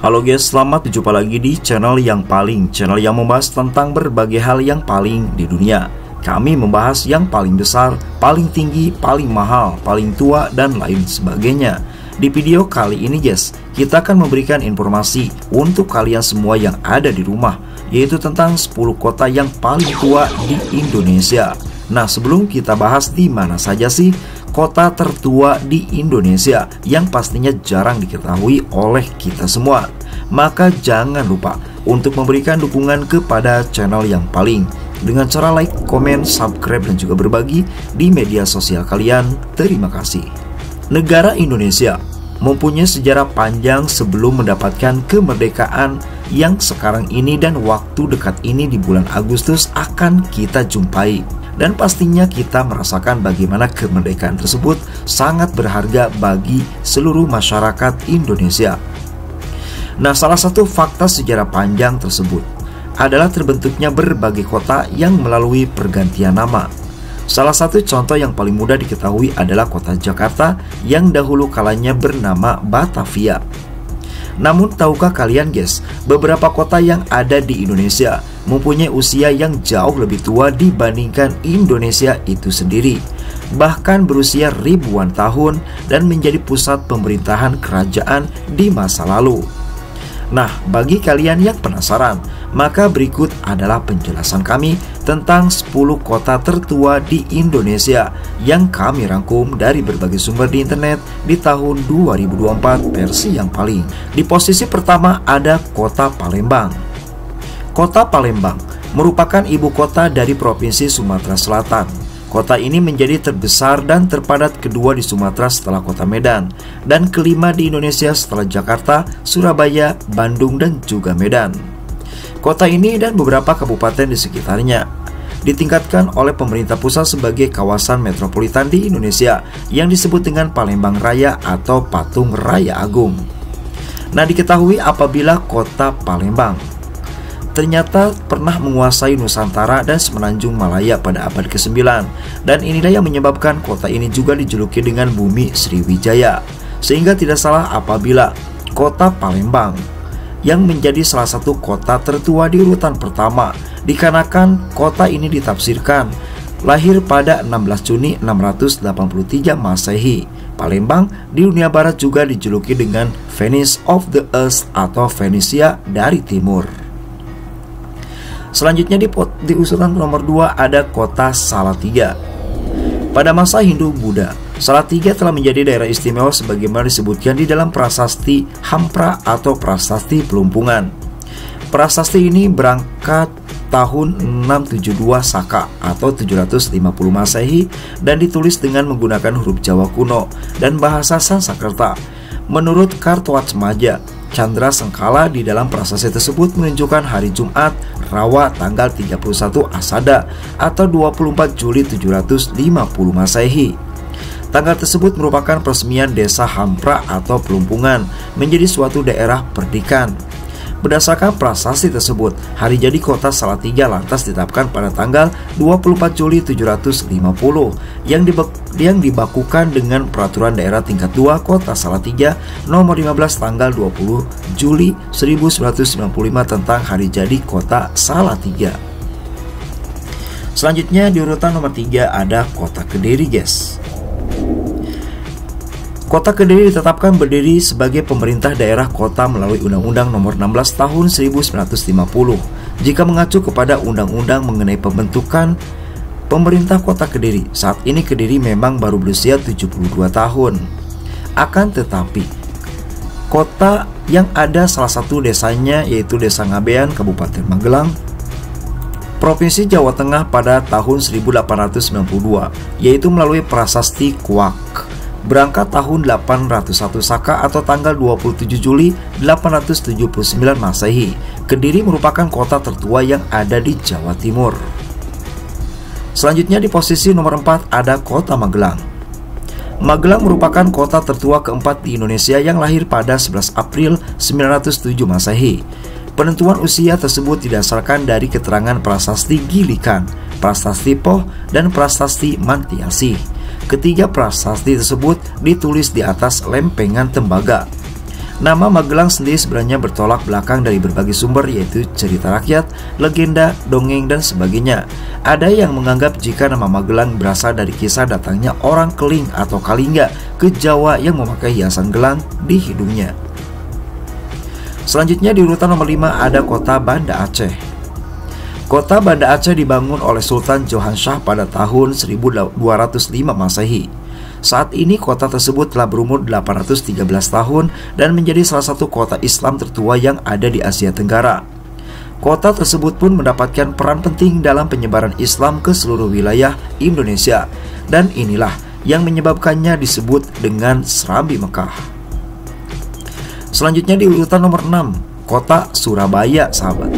Halo guys, selamat berjumpa lagi di channel yang membahas tentang berbagai hal yang paling di dunia. Kami membahas yang paling besar, paling tinggi, paling mahal, paling tua, dan lain sebagainya. Di video kali ini guys, kita akan memberikan informasi untuk kalian semua yang ada di rumah, yaitu tentang 10 kota yang paling tua di Indonesia. Nah, sebelum kita bahas di mana saja sih kota tertua di Indonesia yang pastinya jarang diketahui oleh kita semua, maka jangan lupa untuk memberikan dukungan kepada channel yang paling dengan cara like, komen, subscribe, dan juga berbagi di media sosial kalian. Terima kasih. Negara Indonesia mempunyai sejarah panjang sebelum mendapatkan kemerdekaan yang sekarang ini dan waktu dekat ini di bulan Agustus akan kita jumpai. Dan pastinya kita merasakan bagaimana kemerdekaan tersebut sangat berharga bagi seluruh masyarakat Indonesia. Nah, salah satu fakta sejarah panjang tersebut adalah terbentuknya berbagai kota yang melalui pergantian nama. Salah satu contoh yang paling mudah diketahui adalah kota Jakarta yang dahulu kalanya bernama Batavia. Namun tahukah kalian guys, beberapa kota yang ada di Indonesia mempunyai usia yang jauh lebih tua dibandingkan Indonesia itu sendiri, bahkan berusia ribuan tahun dan menjadi pusat pemerintahan kerajaan di masa lalu. Nah, bagi kalian yang penasaran, maka berikut adalah penjelasan kami tentang 10 kota tertua di Indonesia yang kami rangkum dari berbagai sumber di internet di tahun 2024 versi yang paling. Di posisi pertama ada kota Palembang. Kota Palembang merupakan ibu kota dari Provinsi Sumatera Selatan. Kota ini menjadi terbesar dan terpadat kedua di Sumatera setelah kota Medan, dan kelima di Indonesia setelah Jakarta, Surabaya, Bandung, dan juga Medan. Kota ini dan beberapa kabupaten di sekitarnya ditingkatkan oleh pemerintah pusat sebagai kawasan metropolitan di Indonesia yang disebut dengan Palembang Raya atau Patung Raya Agung. Nah, diketahui apabila kota Palembang ternyata pernah menguasai Nusantara dan Semenanjung Malaya pada abad ke-9, dan inilah yang menyebabkan kota ini juga dijuluki dengan Bumi Sriwijaya. Sehingga tidak salah apabila kota Palembang yang menjadi salah satu kota tertua di urutan pertama, dikarenakan kota ini ditafsirkan lahir pada 16 Juni 683 Masehi. Palembang di dunia barat juga dijuluki dengan Venice of the East atau Venesia dari Timur. Selanjutnya di usulan nomor 2 ada kota Salatiga. Pada masa Hindu-Buddha, Salatiga telah menjadi daerah istimewa sebagaimana disebutkan di dalam prasasti Hampra atau prasasti Pelumpungan. Prasasti ini berangkat tahun 672 Saka atau 750 Masehi dan ditulis dengan menggunakan huruf Jawa kuno dan bahasa Sanskerta. Menurut Kartowatsmaja, Chandra Sengkala di dalam prasasti tersebut menunjukkan hari Jumat Rawa tanggal 31 Asada atau 24 Juli 750 Masehi. Tanggal tersebut merupakan peresmian desa Hampra atau Pelumpungan menjadi suatu daerah perdikan. Berdasarkan prasasti tersebut, hari jadi kota Salatiga lantas ditetapkan pada tanggal 24 Juli 750 yang dibakukan dengan peraturan daerah tingkat 2 kota Salatiga nomor 15 tanggal 20 Juli 1995 tentang hari jadi kota Salatiga. Selanjutnya di urutan nomor 3 ada kota Kediri guys. Kota Kediri ditetapkan berdiri sebagai pemerintah daerah kota melalui Undang-Undang Nomor 16 Tahun 1950. Jika mengacu kepada undang-undang mengenai pembentukan pemerintah Kota Kediri, saat ini Kediri memang baru berusia 72 tahun. Akan tetapi, kota yang ada salah satu desanya yaitu Desa Ngabean, Kabupaten Magelang, Provinsi Jawa Tengah pada tahun 1892, yaitu melalui prasasti Kuak. Berangkat tahun 801 Saka atau tanggal 27 Juli 879 Masehi. Kediri merupakan kota tertua yang ada di Jawa Timur. Selanjutnya di posisi nomor 4 ada kota Magelang. Magelang merupakan kota tertua keempat di Indonesia yang lahir pada 11 April 907 Masehi. Penentuan usia tersebut didasarkan dari keterangan prasasti Gilikan, prasasti Poh, dan prasasti Mantiasih. Ketiga prasasti tersebut ditulis di atas lempengan tembaga. Nama Magelang sendiri sebenarnya bertolak belakang dari berbagai sumber, yaitu cerita rakyat, legenda, dongeng, dan sebagainya. Ada yang menganggap jika nama Magelang berasal dari kisah datangnya orang Keling atau Kalingga ke Jawa yang memakai hiasan gelang di hidungnya. Selanjutnya di urutan nomor 5 ada kota Banda Aceh. Kota Banda Aceh dibangun oleh Sultan Johan Shah pada tahun 1205 Masehi. Saat ini kota tersebut telah berumur 813 tahun dan menjadi salah satu kota Islam tertua yang ada di Asia Tenggara. Kota tersebut pun mendapatkan peran penting dalam penyebaran Islam ke seluruh wilayah Indonesia, dan inilah yang menyebabkannya disebut dengan Serambi Mekah. Selanjutnya di urutan nomor 6, kota Surabaya, sahabat.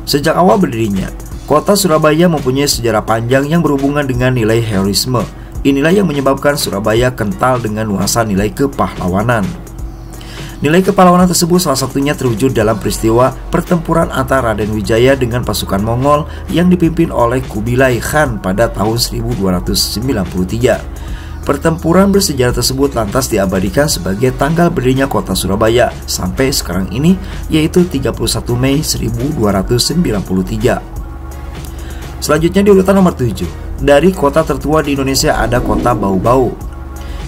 Sejak awal berdirinya, kota Surabaya mempunyai sejarah panjang yang berhubungan dengan nilai heroisme. Inilah yang menyebabkan Surabaya kental dengan nuansa nilai kepahlawanan. Nilai kepahlawanan tersebut salah satunya terwujud dalam peristiwa pertempuran antara Raden Wijaya dengan pasukan Mongol yang dipimpin oleh Kubilai Khan pada tahun 1293. Pertempuran bersejarah tersebut lantas diabadikan sebagai tanggal berdirinya kota Surabaya sampai sekarang ini, yaitu 31 Mei 1293. Selanjutnya di urutan nomor 7. Dari kota tertua di Indonesia ada kota Bau-Bau.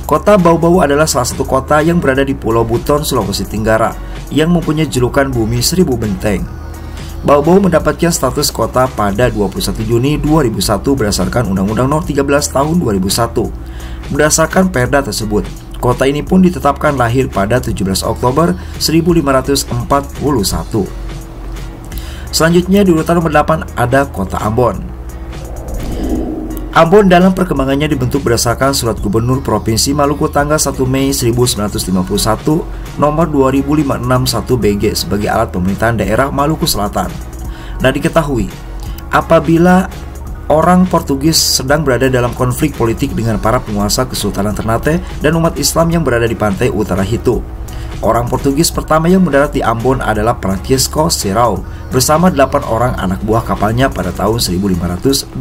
Kota Bau-Bau adalah salah satu kota yang berada di Pulau Buton, Sulawesi Tenggara, yang mempunyai julukan Bumi Seribu Benteng. Bau-Bau mendapatkan status kota pada 21 Juni 2001 berdasarkan Undang-Undang Nomor 13 Tahun 2001. Berdasarkan perda tersebut, kota ini pun ditetapkan lahir pada 17 Oktober 1541. Selanjutnya di urutan nomor 8 ada kota Ambon. Ambon dalam perkembangannya dibentuk berdasarkan Surat Gubernur Provinsi Maluku tanggal 1 Mei 1951 nomor 2561 BG sebagai alat pemerintahan daerah Maluku Selatan. Nah, diketahui apabila orang Portugis sedang berada dalam konflik politik dengan para penguasa Kesultanan Ternate dan umat Islam yang berada di pantai utara Hitu. Orang Portugis pertama yang mendarat di Ambon adalah Francisco Serrao bersama 8 orang anak buah kapalnya pada tahun 1512.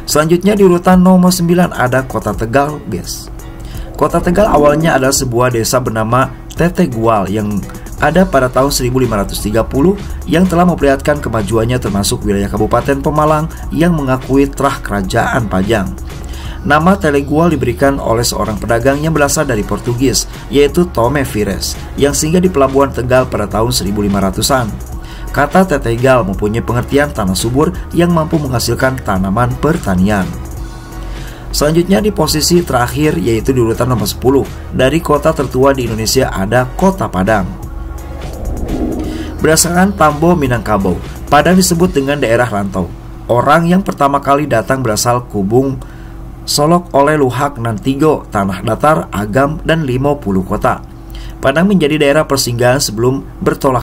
Selanjutnya di urutan nomor 9 ada kota Tegal, guys. Kota Tegal awalnya adalah sebuah desa bernama Tetegual yang ada pada tahun 1530 yang telah memperlihatkan kemajuannya termasuk wilayah Kabupaten Pemalang yang mengakui trah kerajaan Pajang. Nama Telegual diberikan oleh seorang pedagang yang berasal dari Portugis, yaitu Tome Pires, yang singgah di pelabuhan Tegal pada tahun 1500-an. Kata Tetegal mempunyai pengertian tanah subur yang mampu menghasilkan tanaman pertanian. Selanjutnya di posisi terakhir, yaitu di urutan nomor 10, dari kota tertua di Indonesia ada kota Padang. Berdasarkan Tambo Minangkabau, Padang disebut dengan daerah rantau. Orang yang pertama kali datang berasal Kubung Solok oleh Luhak Nantigo, Tanah Datar, Agam, dan 50 kota. Padang menjadi daerah persinggahan sebelum bertolak